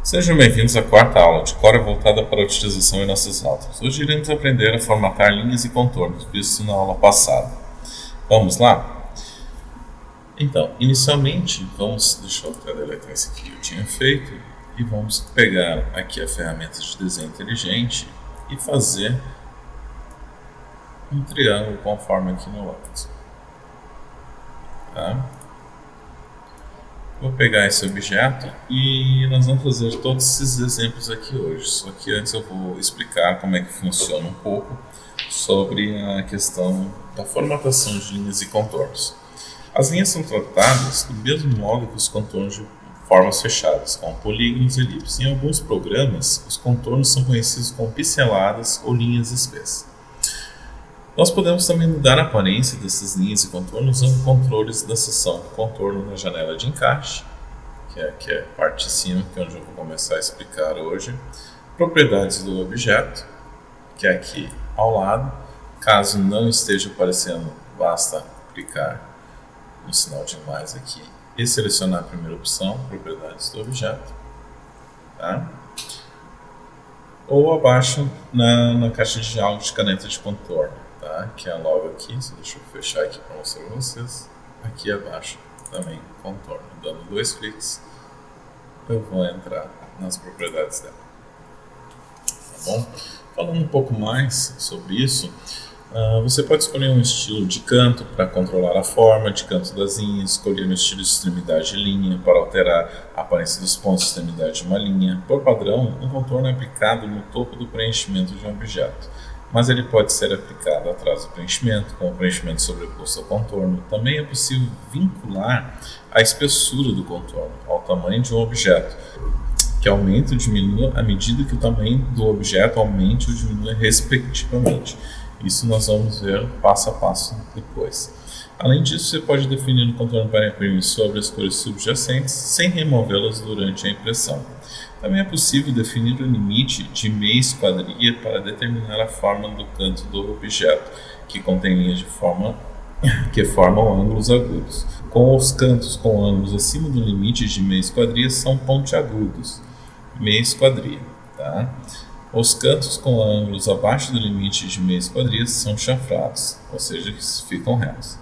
Sejam bem-vindos à quarta aula de Core voltada para a utilização em nossas aulas. Hoje iremos aprender a formatar linhas e contornos, visto na aula passada. Vamos lá? Então, inicialmente, deixa eu até deletar esse aqui que eu tinha feito, e vamos pegar aqui a ferramenta de desenho inteligente e fazer um triângulo conforme aqui no lado. Tá? Vou pegar esse objeto e nós vamos fazer todos esses exemplos aqui hoje. Só que antes eu vou explicar como é que funciona um pouco sobre a questão da formatação de linhas e contornos. As linhas são tratadas do mesmo modo que os contornos de formas fechadas, como polígonos e elipses. Em alguns programas, os contornos são conhecidos como pinceladas ou linhas espessas. Nós podemos também mudar a aparência dessas linhas e contornos usando controles da seção contorno na janela de encaixe, que é aqui a parte de cima, que é onde eu vou começar a explicar hoje. Propriedades do objeto, que é aqui ao lado. Caso não esteja aparecendo, basta clicar no sinal de mais aqui e selecionar a primeira opção, propriedades do objeto. Tá? Ou abaixo na caixa de diálogo de caneta de contorno. Tá? Que é logo aqui, deixa eu fechar aqui para mostrar para vocês. Aqui abaixo também contorno. Dando 2 cliques, eu vou entrar nas propriedades dela. Tá bom? Falando um pouco mais sobre isso, você pode escolher um estilo de canto para controlar a forma de canto das linhas, escolher um estilo de extremidade de linha para alterar a aparência dos pontos de extremidade de uma linha. Por padrão, um contorno é aplicado no topo do preenchimento de um objeto, mas ele pode ser aplicado atrás do preenchimento, com o preenchimento sobreposto ao contorno. Também é possível vincular a espessura do contorno ao tamanho de um objeto, que aumenta ou diminua à medida que o tamanho do objeto aumente ou diminua respectivamente. Isso nós vamos ver passo a passo depois. Além disso, você pode definir o contorno para imprimir sobre as cores subjacentes, sem removê-las durante a impressão. Também é possível definir o limite de meia esquadria para determinar a forma do canto do objeto, que contém linhas de forma que formam ângulos agudos. Com os cantos com ângulos acima do limite de meia esquadria são pontiagudos, meia esquadria. Tá? Os cantos com ângulos abaixo do limite de meia esquadria são chanfrados, ou seja, ficam retos.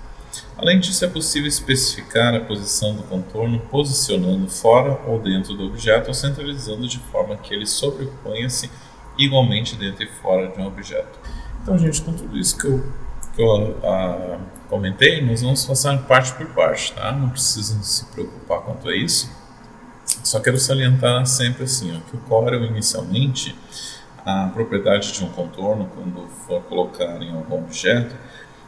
Além disso, é possível especificar a posição do contorno posicionando fora ou dentro do objeto ou centralizando de forma que ele sobreponha-se igualmente dentro e fora de um objeto. Então, gente, com tudo isso que eu comentei, nós vamos passar parte por parte, tá? Não precisam se preocupar quanto a isso. Só quero salientar sempre assim, que o Corel inicialmente, a propriedade de um contorno, quando for colocar em algum objeto,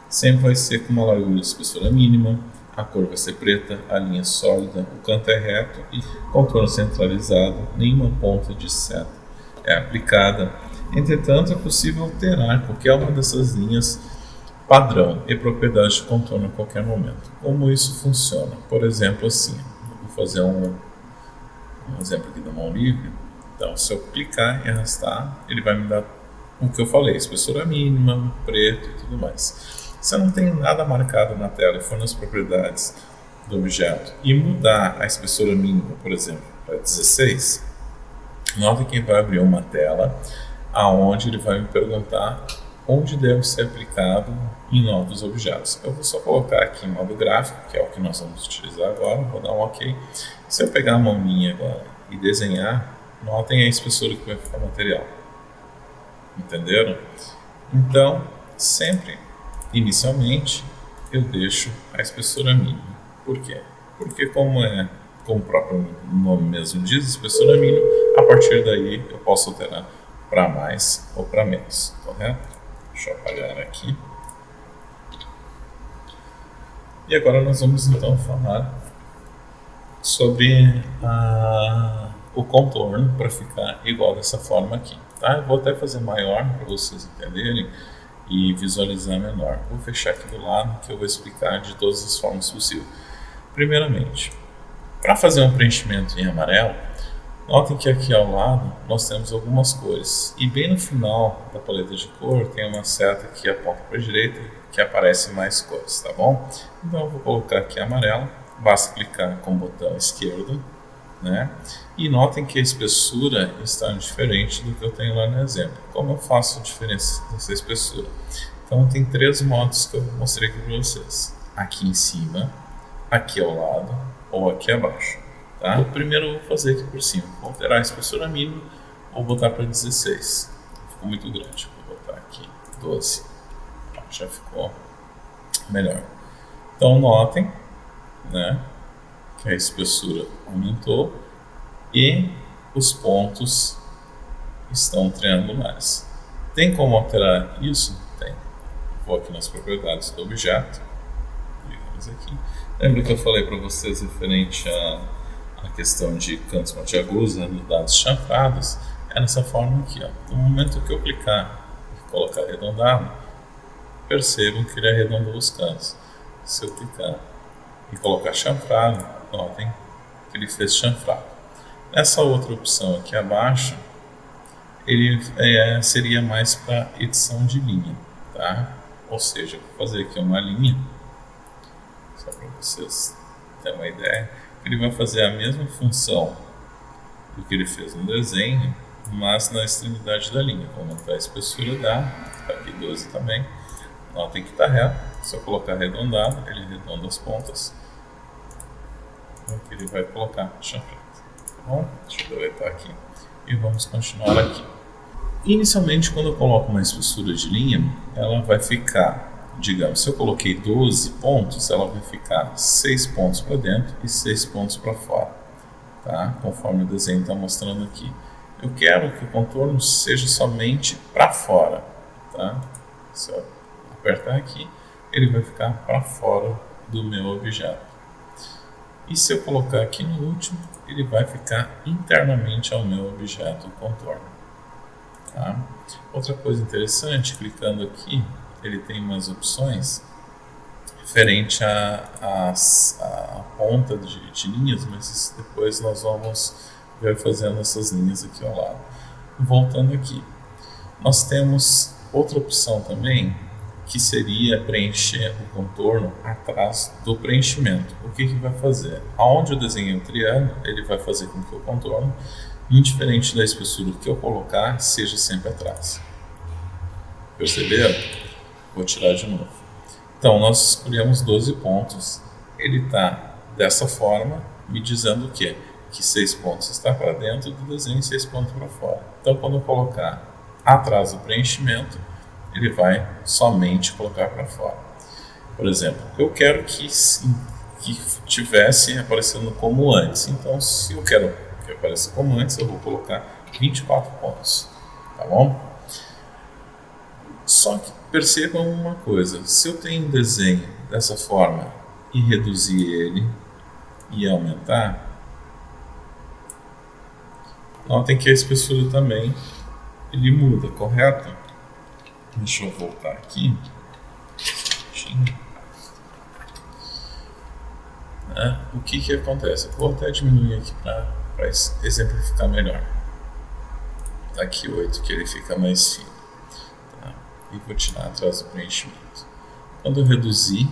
sempre vai ser com uma largura de espessura mínima, a cor vai ser preta, a linha sólida, o canto é reto e contorno centralizado, nenhuma ponta de seta é aplicada. Entretanto, é possível alterar qualquer uma dessas linhas padrão e propriedades de contorno a qualquer momento. Como isso funciona? Por exemplo, assim, vou fazer um exemplo aqui da mão livre. Então, se eu clicar e arrastar, ele vai me dar o que eu falei, espessura mínima, preto e tudo mais. Se eu não tenho nada marcado na tela e for nas propriedades do objeto e mudar a espessura mínima, por exemplo, para 16, nota que vai abrir uma tela onde ele vai me perguntar onde deve ser aplicado em novos objetos. Eu vou só colocar aqui em modo gráfico, que é o que nós vamos utilizar agora, vou dar um OK. Se eu pegar a mão minha agora e desenhar, notem a espessura que vai ficar o material. Entenderam? Então, sempre, inicialmente, eu deixo a espessura mínima. Por quê? Porque como o próprio nome mesmo diz, espessura mínima, a partir daí eu posso alterar para mais ou para menos, correto? Deixa eu apagar aqui. E agora nós vamos então falar sobre o contorno para ficar igual dessa forma aqui. Tá? Eu vou até fazer maior para vocês entenderem e visualizar menor. Vou fechar aqui do lado que eu vou explicar de todas as formas possíveis. Primeiramente, para fazer um preenchimento em amarelo, notem que aqui ao lado nós temos algumas cores e bem no final da paleta de cor tem uma seta que aponta para a direita que aparece mais cores, tá bom? Então eu vou colocar aqui amarelo, basta clicar com o botão esquerdo né? E notem que a espessura está diferente do que eu tenho lá no exemplo. Como eu faço a diferença dessa espessura? Então tem 3 modos que eu mostrei aqui para vocês. Aqui em cima, aqui ao lado ou aqui abaixo. Tá? Primeiro eu vou fazer aqui por cima. Vou alterar a espessura mínima ou botar para 16. Ficou muito grande. Vou botar aqui 12. Já ficou melhor. Então notem, né, que a espessura aumentou e os pontos estão triangulares. Tem como alterar isso? Tem. Vou aqui nas propriedades do objeto. Digamos aqui. Lembra que eu falei para vocês referente à questão de cantos pontiagudos, né, dados chanfrados? É nessa forma aqui. Ó. No momento que eu clicar e colocar arredondado, percebam que ele arredondou os cantos. Se eu clicar e colocar chanfrado, notem que ele fez chanfrado. Essa outra opção aqui abaixo, ele seria mais para edição de linha, tá? Ou seja, vou fazer aqui uma linha, só para vocês terem uma ideia. Ele vai fazer a mesma função do que ele fez no desenho, mas na extremidade da linha. Vou aumentar a espessura aqui 12 também. Notem que está reto. Se eu colocar arredondado, ele arredonda as pontas. Aqui ele vai colocar chanfrado. Tá bom? Deixa eu deletar aqui. E vamos continuar aqui. Inicialmente, quando eu coloco uma espessura de linha, ela vai ficar, digamos, se eu coloquei 12 pontos, ela vai ficar 6 pontos para dentro e 6 pontos para fora. Tá? Conforme o desenho está mostrando aqui. Eu quero que o contorno seja somente para fora. Tá? Se eu apertar aqui, ele vai ficar para fora do meu objeto. E se eu colocar aqui no último, ele vai ficar internamente ao meu objeto, o contorno. Tá? Outra coisa interessante, clicando aqui, ele tem umas opções referente à ponta de linhas, mas depois nós vamos ver fazendo essas linhas aqui ao lado. Voltando aqui, nós temos outra opção também, que seria preencher o contorno atrás do preenchimento. O que vai fazer? Aonde eu desenhei um triângulo, ele vai fazer com que o contorno, indiferente da espessura que eu colocar, seja sempre atrás. Perceberam? Vou tirar de novo. Então, nós escolhemos 12 pontos. Ele está dessa forma, me dizendo o quê? Que 6 pontos está para dentro do desenho e 6 pontos para fora. Então, quando eu colocar atrás do preenchimento, ele vai somente colocar para fora. Por exemplo, eu quero que tivesse aparecendo como antes. Então, se eu quero que apareça como antes, eu vou colocar 24 pontos. Tá bom? Só que percebam uma coisa. Se eu tenho um desenho dessa forma e reduzir ele e aumentar, notem que a espessura também ele muda, correto? Deixa eu voltar aqui. O que acontece? Vou até diminuir aqui para exemplificar melhor. Tá aqui 8, que ele fica mais fino. Tá? E vou tirar atrás do preenchimento. Quando eu reduzir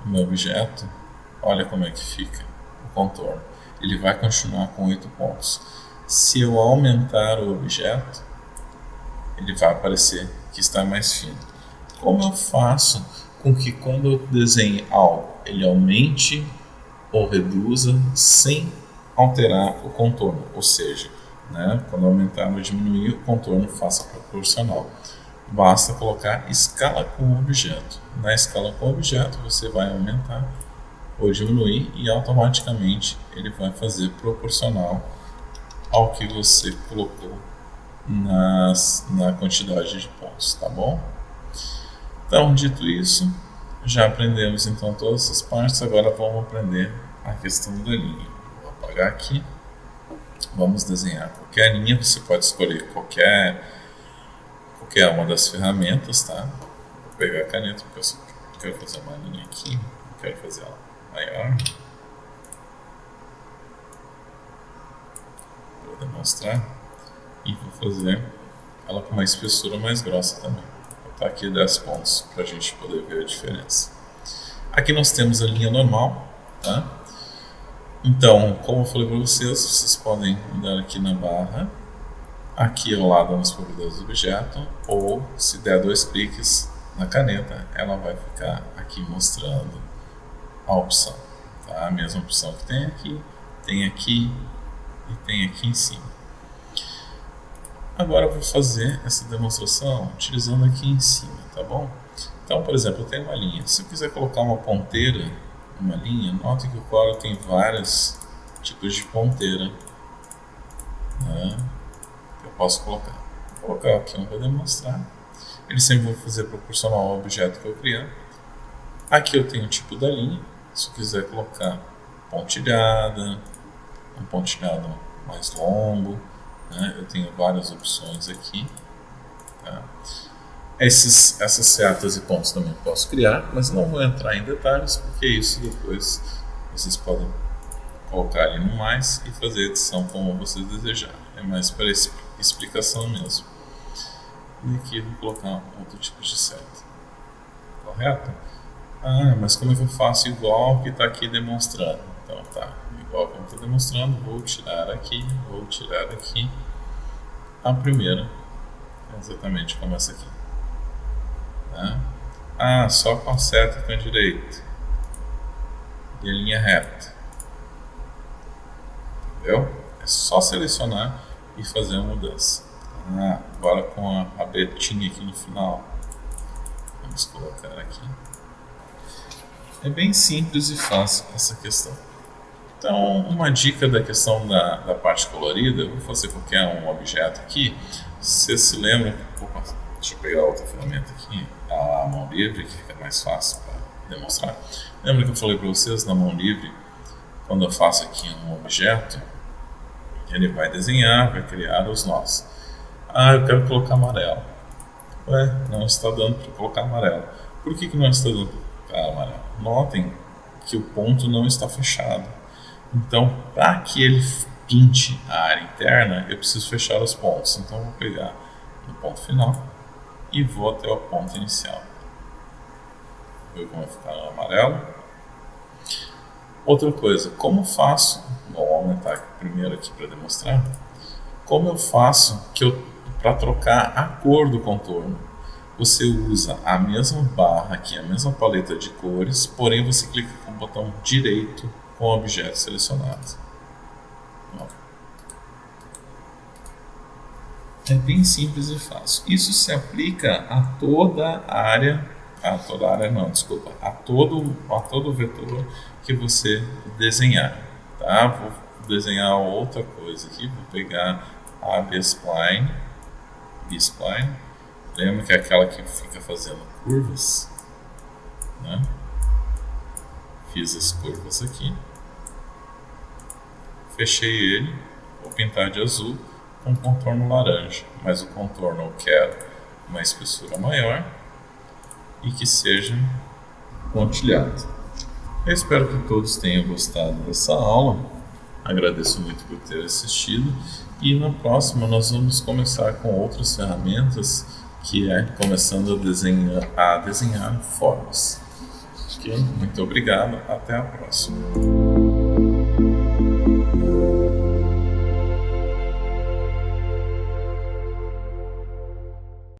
o meu objeto, olha como é que fica o contorno. Ele vai continuar com 8 pontos. Se eu aumentar o objeto, ele vai aparecer que está mais fino. Como eu faço com que quando eu desenhe algo, ele aumente ou reduza sem alterar o contorno? Ou seja, quando aumentar ou diminuir, o contorno faça proporcional. Basta colocar escala com objeto. Na escala com objeto, você vai aumentar ou diminuir e automaticamente ele vai fazer proporcional ao que você colocou na quantidade de pontos, tá bom? Então, dito isso, já aprendemos então todas essas partes, agora vamos aprender a questão da linha. Vou apagar aqui, vamos desenhar qualquer linha, você pode escolher qualquer uma das ferramentas, tá? Vou pegar a caneta porque eu só quero fazer uma linha aqui, quero fazer ela maior. Vou demonstrar. E vou fazer ela com uma espessura mais grossa também. Vou botar aqui 10 pontos para a gente poder ver a diferença. Aqui nós temos a linha normal, tá? Então, como eu falei para vocês, vocês podem dar aqui na barra, aqui ao lado nas propriedades do objeto, ou se der 2 cliques na caneta, ela vai ficar aqui mostrando a opção, tá? A mesma opção que tem aqui e tem aqui em cima. Agora eu vou fazer essa demonstração utilizando aqui em cima, tá bom? Então, por exemplo, eu tenho uma linha. Se eu quiser colocar uma ponteira, uma linha, note que o Corel tem vários tipos de ponteira, né? Eu posso colocar. Vou colocar aqui um para demonstrar. Ele sempre vai fazer proporcional ao objeto que eu criar. Aqui eu tenho o tipo da linha. Se eu quiser colocar pontilhada, um pontilhado mais longo, né? Eu tenho várias opções aqui, tá? Essas setas e pontos também posso criar, mas não vou entrar em detalhes, porque isso depois vocês podem colocar ali no mais e fazer a edição como vocês desejarem. É mais para explicação mesmo. E aqui eu vou colocar outro tipo de seta. Correto? Ah, mas como é que eu faço igual que está aqui demonstrando? Então tá, igual como está demonstrando, vou tirar aqui. A primeira é exatamente como essa aqui. Tá? Ah, só com a seta com a direita e a linha reta. Entendeu? É só selecionar e fazer a mudança. Ah, agora com a rabetinha aqui no final. Vamos colocar aqui. É bem simples e fácil essa questão. Então, uma dica da questão da parte colorida, eu vou fazer qualquer um objeto aqui. Você se lembra, deixa eu pegar outra ferramenta aqui, a mão livre, que fica mais fácil para demonstrar. Lembra que eu falei para vocês, na mão livre, quando eu faço aqui um objeto, ele vai desenhar, vai criar os nós. Ah, eu quero colocar amarelo. Ué, não está dando para colocar amarelo. Por que não está dando para colocar amarelo? Notem que o ponto não está fechado. Então, para que ele pinte a área interna, eu preciso fechar os pontos. Então, eu vou pegar no ponto final e vou até o ponto inicial. Ver como vai ficar no amarelo. Outra coisa, como faço, vou aumentar primeiro aqui para demonstrar, como eu faço para trocar a cor do contorno? Você usa a mesma barra aqui, a mesma paleta de cores, porém você clica com o botão direito com o objeto selecionado. É bem simples e fácil. Isso se aplica a toda a área, a todo vetor que você desenhar. Tá? Vou desenhar outra coisa aqui, vou pegar a B-Spline. Lembra que é aquela que fica fazendo curvas, né? Fiz as curvas aqui, fechei ele, vou pintar de azul com contorno laranja, mas o contorno eu quero uma espessura maior e que seja pontilhado. Eu espero que todos tenham gostado dessa aula, agradeço muito por ter assistido e na próxima nós vamos começar com outras ferramentas, que é começando a desenhar formas. Ok? Muito obrigado, até a próxima.